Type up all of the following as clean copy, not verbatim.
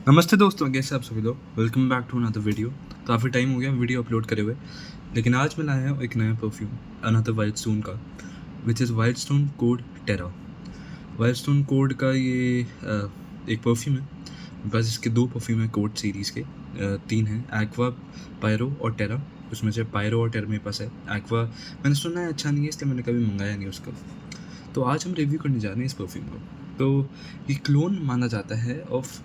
नमस्ते दोस्तों, कैसे आप सभी लोग। Welcome back to another video. काफ़ी टाइम हो गया वीडियो अपलोड करे हुए, लेकिन आज मैं लाया हूँ एक नया परफ्यूम अनदर वाइल्ड स्टोन का, which is Wild Stone Code Terra. Wild Stone Code का ये एक परफ्यूम है। बस इसके दो परफ्यूम है कोड सीरीज़ के, तीन हैं, एक्वा, पायरो और टेरा। उसमें से पायरो और टेरा मेरे पास है। एक्वा मैंने सुना है अच्छा नहीं है, इसलिए मैंने कभी मंगाया नहीं उसका। तो आज हम रिव्यू करने जा रहे हैं इस परफ्यूम को। तो ये क्लोन माना जाता है ऑफ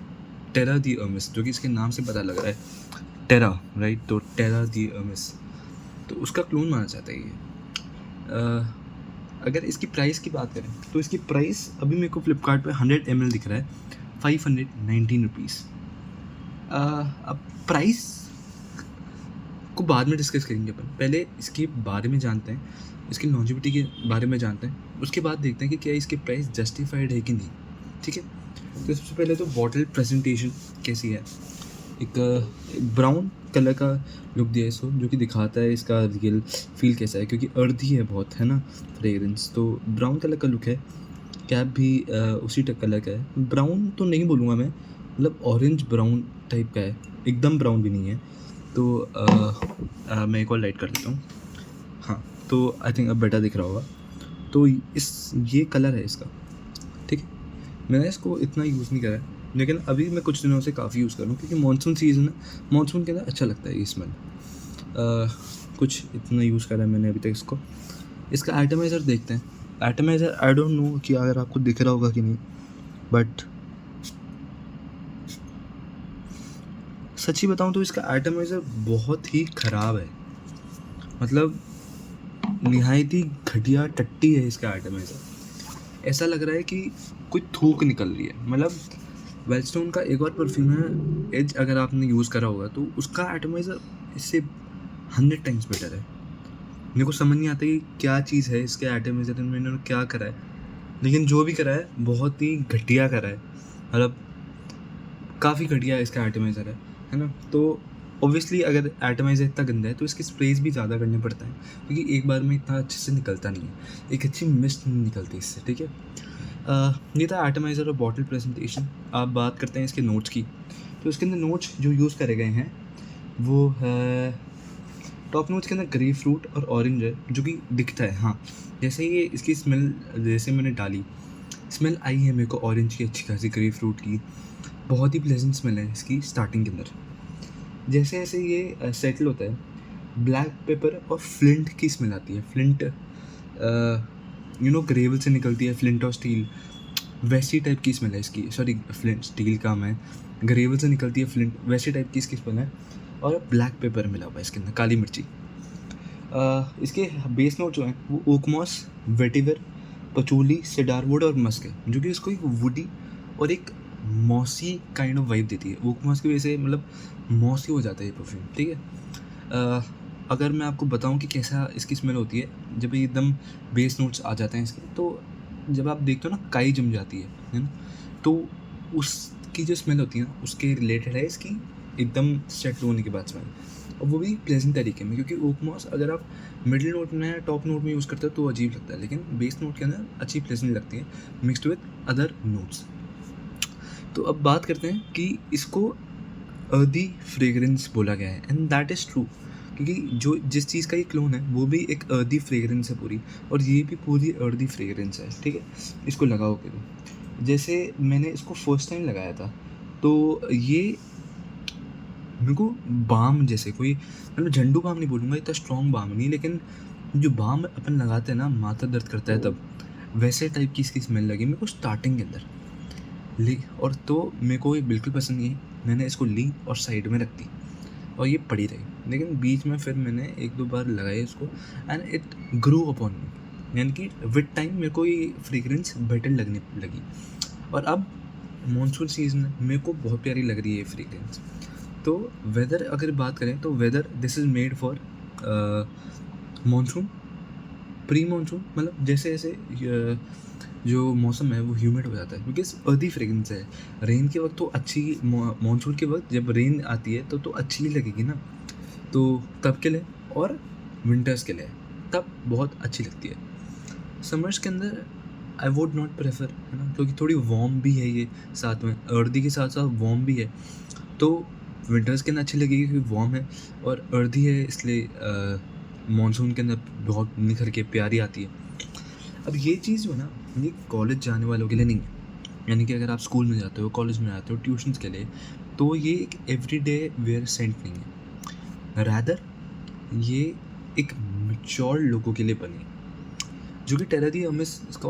टेरा दी अर्मिस, जो कि इसके नाम से पता लग रहा है टेरा, राइट। तो टेरा दी अर्मिस, तो उसका क्लोन माना जाता है ये। अगर इसकी प्राइस की बात करें तो इसकी प्राइस अभी मेरे को फ्लिपकार्ट पे 100 ml दिख रहा है, 519 रुपीज़। अब प्राइस को बाद में डिस्कस करेंगे अपन, पहले इसके बारे में जानते हैं, इसकी लॉन्जिविटी के बारे में जानते हैं, उसके बाद देखते हैं कि क्या इसकी प्राइस जस्टिफाइड है कि नहीं। ठीक है, तो सबसे पहले तो बॉटल प्रेजेंटेशन कैसी है। एक ब्राउन कलर का लुक दिया है इसको, जो कि दिखाता है इसका रियल फील कैसा है, क्योंकि अर्दी है बहुत, है ना फ्रेगरेंस। तो ब्राउन कलर का लुक है। कैप भी उसी कलर का है। ब्राउन तो नहीं बोलूँगा मैं, मतलब ऑरेंज ब्राउन टाइप का है, एकदम ब्राउन भी नहीं है। तो मैं एक और लाइट कर देता हूँ। हाँ, तो आई थिंक अब बेटर दिख रहा होगा। तो ये कलर है इसका, ठीक है। मैंने इसको इतना यूज़ नहीं करा है, लेकिन अभी मैं कुछ दिनों से काफ़ी यूज़ कर रहा हूँ, क्योंकि मानसून सीज़न है, मानसून के अंदर अच्छा लगता है ये स्मेल। कुछ इतना यूज़ करा है मैंने अभी तक इसको। इसका एटमाइज़र देखते हैं। एटमाइज़र आई डोंट नो कि अगर आपको दिख रहा होगा कि नहीं, बट सच्ची बताऊँ तो इसका एटमाइज़र बहुत ही ख़राब है। मतलब निहायत ही घटिया टट्टी है इसका एटमाइज़र। ऐसा लग रहा है कि कोई थूक निकल रही है। मतलब वाइल्ड स्टोन का एक और परफ्यूम है एज, अगर आपने यूज़ करा होगा तो उसका एटमाइज़र इससे 100 टाइम्स बेटर है। मेरे को समझ नहीं आता कि क्या चीज़ है इसके एटमाइज़र में, इन्होंने क्या करा है, लेकिन जो भी करा है बहुत ही घटिया करा है। मतलब काफ़ी घटिया इसका एटमाइज़र है ना। तो ऑब्वियसली अगर एटमाइज़र इतना गंदा है तो इसके स्प्रेज भी ज़्यादा करने पड़ता है, क्योंकि एक बार में इतना अच्छे से निकलता नहीं है, एक अच्छी मिस्ट नहीं निकलती इससे। ठीक है, ये था एटमाइज़र और बॉटल प्रेजेंटेशन। आप बात करते हैं इसके नोट्स की, तो इसके अंदर नोट्स जो यूज़ करे गए हैं वो है, टॉप नोट्स के अंदर ग्रे फ्रूट और ऑरेंज है, जो कि दिखता है। हाँ, जैसे ये इसकी स्मेल जैसे मैंने डाली, स्मेल आई है मेरे को ऑरेंज की अच्छी खासी, ग्रे फ्रूट की बहुत ही प्लेजेंट स्मेल है इसकी स्टार्टिंग के अंदर। जैसे जैसे ये सेटल होता है, ब्लैक पेपर और फ्लिंट की स्मेल आती है। फ्लिंट ग्रेवल से निकलती है, फ्लिंट और स्टील, वैसी टाइप की स्मेल है इसकी। सॉरी, फ्लिंट स्टील का है, ग्रेवल से निकलती है फ्लिंट, वैसी टाइप की इसकी स्मेल है। और ब्लैक पेपर मिला हुआ है इसके अंदर, काली मिर्ची। इसके बेस नोट जो हैं वो ओकमॉस, वेटिवर, पचूली, सेडारवुड और मस्क है, जो कि इसको एक वुडी और एक मॉसी काइंड ऑफ वाइब देती है। ओकमॉस की वजह से मतलब मॉसी हो जाता है ये परफ्यूम। ठीक है, अगर मैं आपको बताऊं कि कैसा इसकी स्मेल होती है, जब ये एकदम बेस नोट्स आ जाते हैं इसके, तो जब आप देखते हो ना काई जम जाती है ना, तो उसकी जो स्मेल होती है ना उसके रिलेटेड है इसकी एकदम सेट होने के बाद स्मेल, और वो भी प्लेजेंट तरीके में। क्योंकि ओकमॉस अगर आप मिडिल नोट में या टॉप नोट में यूज़ करते हो तो अजीब लगता है, लेकिन बेस नोट के अंदर अच्छी प्लेजेंट लगती है मिक्सड विद अदर नोट्स। तो अब बात करते हैं कि इसको अर्दी फ्रेगरेंस बोला गया है, एंड दैट इज़ ट्रू, क्योंकि जो जिस चीज़ का ये क्लोन है वो भी एक अर्दी फ्रेगरेंस है पूरी, और ये भी पूरी अर्दी फ्रेगरेंस है। ठीक है, इसको लगाओ के तो जैसे मैंने इसको फर्स्ट टाइम लगाया था तो ये मेरे को बाम जैसे कोई, मतलब झंडू बाम नहीं बोलूँगा, इतना स्ट्रॉन्ग बाम नहीं, लेकिन जो बाम अपन लगाते हैं ना माथा दर्द करता है तब, वैसे टाइप की इसकी स्मेल लगी मेरे को स्टार्टिंग के अंदर। ली और तो मेरे को ये बिल्कुल पसंद नहीं आई। मैंने इसको ली और साइड में रख दी और ये पड़ी रही, लेकिन बीच में फिर मैंने एक दो बार लगाया इसको, एंड इट ग्रू अपॉन मी, यानी कि विद टाइम मेरे को ये फ्रेगरेंस बेटर लगने लगी। और अब मानसून सीजन में मेरे को बहुत प्यारी लग रही है ये फ्रेगरेंस। तो वेदर अगर बात करें तो whether this is made for monsoon, pre monsoon, मतलब जैसे जैसे जो मौसम है वो ह्यूमिड हो जाता है, बिकॉज अर्दी फ्रेगरेंस है। रेन के वक्त तो अच्छी, मानसून के वक्त जब रेन आती है तो अच्छी ही लगेगी ना, तो तब के लिए, और विंटर्स के लिए तब बहुत अच्छी लगती है। समर्स के अंदर आई वुड नॉट प्रेफर, है ना, क्योंकि थोड़ी वार्म भी है ये, साथ में अर्दी के साथ साथ वार्म भी है, तो विंटर्स के अंदर अच्छी लगेगी क्योंकि वार्म है और अर्दी है, इसलिए मानसून के अंदर बहुत निखर के प्यारी आती है। अब ये चीज़ जो है ना, ये कॉलेज जाने वालों के लिए नहीं है, यानी कि अगर आप स्कूल में जाते हो, कॉलेज में जाते हो, ट्यूशन्स के लिए, तो ये एक एवरीडे वेयर सेंट नहीं है, रैदर ये एक मैच्योर लोगों के लिए बनी है, जो कि टेरा दी अमिस इसका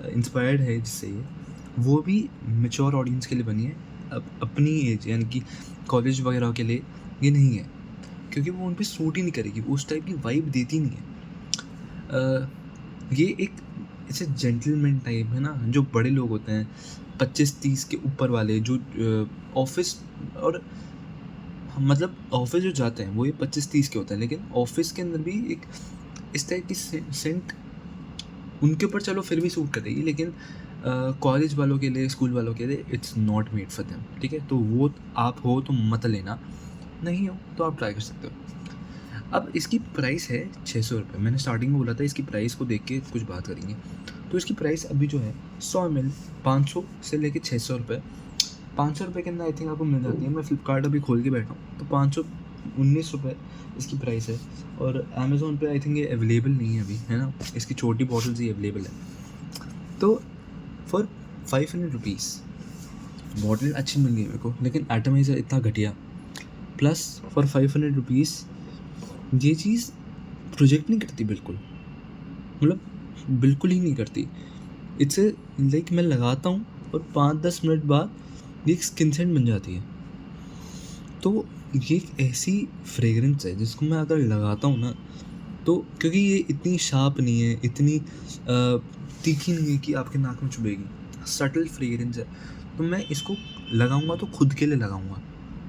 इंस्पायर्ड है, जिससे ये वो भी मैच्योर ऑडियंस के लिए बनी है, अपनी एज यानी कि कॉलेज वगैरह के लिए ये नहीं है, क्योंकि वो उन पर सूट ही नहीं करेगी, वो उस टाइप की वाइब देती नहीं है। ये एक ऐसे जेंटलमैन टाइप है ना, जो बड़े लोग होते हैं 25-30 के ऊपर वाले, जो ऑफिस और मतलब ऑफिस जो जाते हैं वो ये 25-30 के होते हैं, लेकिन ऑफिस के अंदर भी एक इस टाइप की सेंट उनके ऊपर चलो फिर भी सूट करेगी, लेकिन कॉलेज वालों के लिए, स्कूल वालों के लिए it's not made for them, ठीक है। तो वो आप हो तो मत लेना, नहीं हो तो आप ट्राई कर सकते हो। अब इसकी प्राइस है 600 रुपये। मैंने स्टार्टिंग में बोला था इसकी प्राइस को देख के कुछ बात करेंगे, तो इसकी प्राइस अभी जो है 100 ml 500 से लेके 600 रुपये। 500 रुपये के अंदर आई थिंक आपको मिल जाती है। मैं फ्लिपकार्ट अभी खोल के बैठा हूँ, तो 519 रुपये इसकी प्राइस है, और अमेज़ोन पे आई थिंक ये अवेलेबल नहीं है अभी, है ना, इसकी छोटी बॉटल्स ही अवेलेबल है। तो फॉर 500 रुपीज़ बॉटल अच्छी मिल गई मेरे को, लेकिन एटमाइज़र इतना घटिया, प्लस फॉर 500 रुपीज़ ये चीज़ प्रोजेक्ट नहीं करती बिल्कुल, मतलब बिल्कुल ही नहीं करती। इट्स लाइक मैं लगाता हूँ और 5-10 मिनट बाद ये स्किन सेंट बन जाती है। तो ये एक ऐसी फ्रेगरेंस है जिसको मैं अगर लगाता हूँ ना, तो क्योंकि ये इतनी शार्प नहीं है, इतनी तीखी नहीं है कि आपके नाक में चुभेगी, सटल फ्रेगरेंस है, तो मैं इसको लगाऊंगा तो खुद के लिए लगाऊंगा,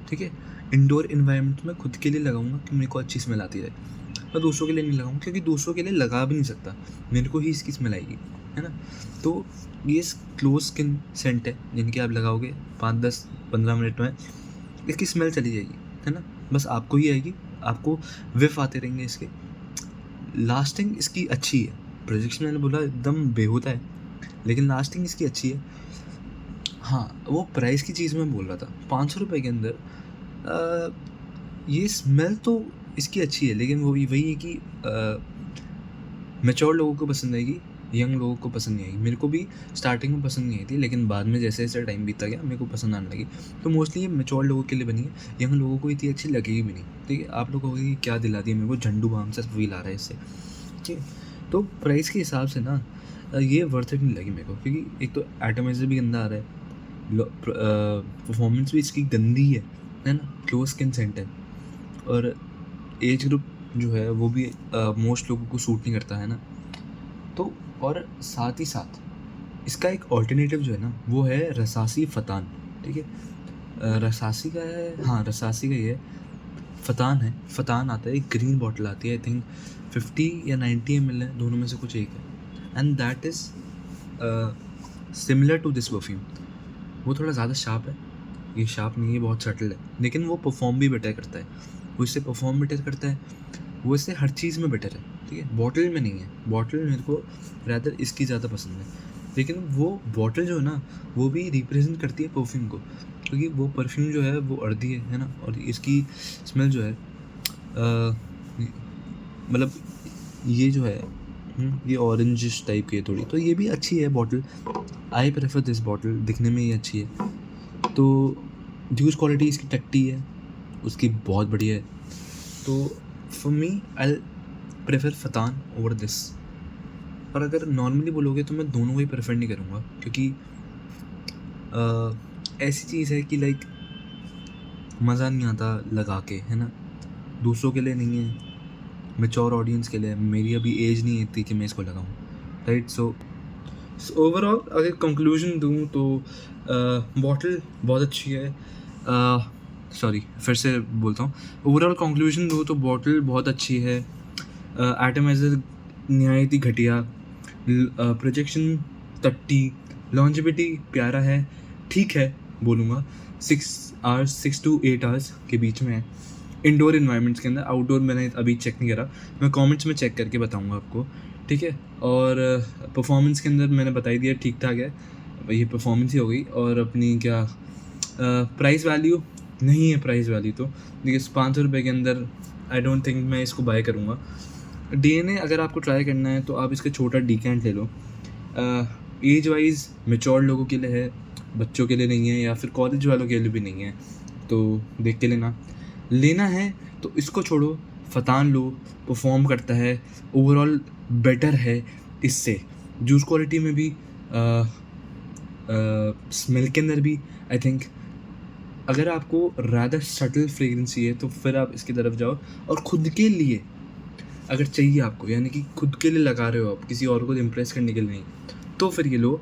ठीक है। इंडोर इन्वायरमेंट में खुद के लिए लगाऊंगा कि मेरे को अच्छी स्मेल आती रहे, मैं दूसरों के लिए नहीं लगाऊंगा, क्योंकि दूसरों के लिए लगा भी नहीं सकता, मेरे को ही इसकी स्मेल आएगी, है ना। तो ये क्लोज स्किन सेंट है, जिनकी आप लगाओगे 5-10-15 मिनट में इसकी स्मेल चली जाएगी, है ना, बस आपको ही आएगी, आपको विफ आते रहेंगे इसके। लास्टिंग इसकी अच्छी है, प्रोजेक्शन मैंने बोला एकदम बेहूदा है, लेकिन लास्टिंग इसकी अच्छी है। हाँ, वो प्राइस की चीज़ मैं बोल रहा था, 500 रुपये के अंदर ये स्मेल तो इसकी अच्छी है, लेकिन वो वही है कि मैच्योर लोगों को पसंद आएगी, यंग लोगों को पसंद नहीं आएगी। मेरे को भी स्टार्टिंग में पसंद नहीं आई थी, लेकिन बाद में जैसे जैसे टाइम बीतता गया मेरे को पसंद आने लगी। तो मोस्टली ये मैच्योर लोगों के लिए बनी है, यंग लोगों को इतनी अच्छी लगेगी भी नहीं, ठीक है। आप लोग कहोगे कि क्या दिला दिया मेरे को, झंडू बाम सा फील आ रहा है इससे, ठीक है। तो प्राइस के हिसाब से ना ये वर्थ इट नहीं लगी मेरे को, क्योंकि एक तो एटमाइज़र भी गंदा आ रहा है, परफॉर्मेंस भी इसकी गंदी है ना, क्लोज स्किन सेंट है, और एज ग्रुप जो है वो भी मोस्ट लोगों को सूट नहीं करता, है ना। तो और साथ ही साथ इसका एक ऑल्टरनेटिव जो है ना, वो है रसासी फतान, ठीक है। रसासी का है, हाँ रसासी का ही है, फतान है, फतान आता है, एक ग्रीन बॉटल आती है, आई थिंक 50 या 90 ml है, दोनों में से कुछ एक है, and that is similar to this perfume. वो थोड़ा ज़्यादा शार्प है, ये शार्प नहीं है, बहुत सटल है, लेकिन वो परफॉर्म भी बेटर करता है, वो इससे परफॉर्म बेटर करता है, वो इससे हर चीज़ में बेटर है, ठीक है। बॉटल में नहीं है, बॉटल मेरे को रैदर इसकी ज़्यादा पसंद है, लेकिन वो बॉटल जो है ना वो भी रिप्रेजेंट करती है परफ्यूम को, क्योंकि वो परफ्यूम जो है वो अर्दी है ना, और इसकी स्मेल जो है मतलब ये जो है ये ऑरेंजिश टाइप की है थोड़ी, तो ये भी अच्छी है bottle. I prefer this bottle, दिखने में ही अच्छी है, तो यूज़ क्वालिटी इसकी टट्टी है, उसकी बहुत बढ़िया है। तो फॉर मी आई प्रेफर फतान ओवर दिस। और अगर नॉर्मली बोलोगे तो मैं दोनों को ही प्रेफर नहीं करूँगा, क्योंकि ऐसी चीज़ है कि लाइक मज़ा नहीं आता लगा के, है ना, दूसरों के लिए नहीं है, मैच्योर ऑडियंस के लिए। मेरी अभी एज नहीं इतनी कि मैं इसको लगाऊँ, राइट। सो ओवरऑल अगर कंक्लूजन दूँ तो बॉटल बहुत अच्छी है, सॉरी फिर से बोलता हूँ, ओवरऑल कंक्लूजन दूँ तो बॉटल बहुत अच्छी है, एटमाइज़र निहायत ही घटिया, प्रोजेक्शन टट्टी, लॉन्जेविटी प्यारा है, ठीक है बोलूँगा, 6 to 8 आवर्स के बीच में है इंडोर इन्वायरमेंट्स के अंदर। आउटडोर मैंने अभी चेक नहीं करा, मैं कमेंट्स में चेक करके बताऊँगा आपको, ठीक है। और परफॉर्मेंस के अंदर मैंने बता ही दिया ठीक ठाक है, ये परफॉर्मेंस ही हो गई। और अपनी क्या प्राइस वैल्यू नहीं है, प्राइस वैल्यू तो देखिए 500 रुपये के अंदर आई डोंट थिंक मैं इसको बाय करूँगा। DNA अगर आपको ट्राई करना है तो आप इसका छोटा डीकेंट ले लो। एज वाइज मेच्योर लोगों के लिए है, बच्चों के लिए नहीं है, या फिर कॉलेज वालों के लिए भी नहीं है, तो देख के लेना है तो इसको छोड़ो, फतान लो, परफॉर्म करता है, ओवरऑल बेटर है इससे, जूस क्वालिटी में भी, स्मेल के अंदर भी। आई थिंक अगर आपको रादर सटल फ्रेगरेंस चाहिए तो फिर आप इसकी तरफ जाओ। और खुद के लिए अगर चाहिए आपको, यानी कि खुद के लिए लगा रहे हो आप, किसी और को इम्प्रेस करने के लिए नहीं, तो फिर ये लो,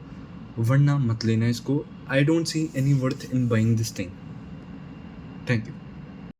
वरना मत लेना इसको। I don't see any worth in buying this thing. Thank you.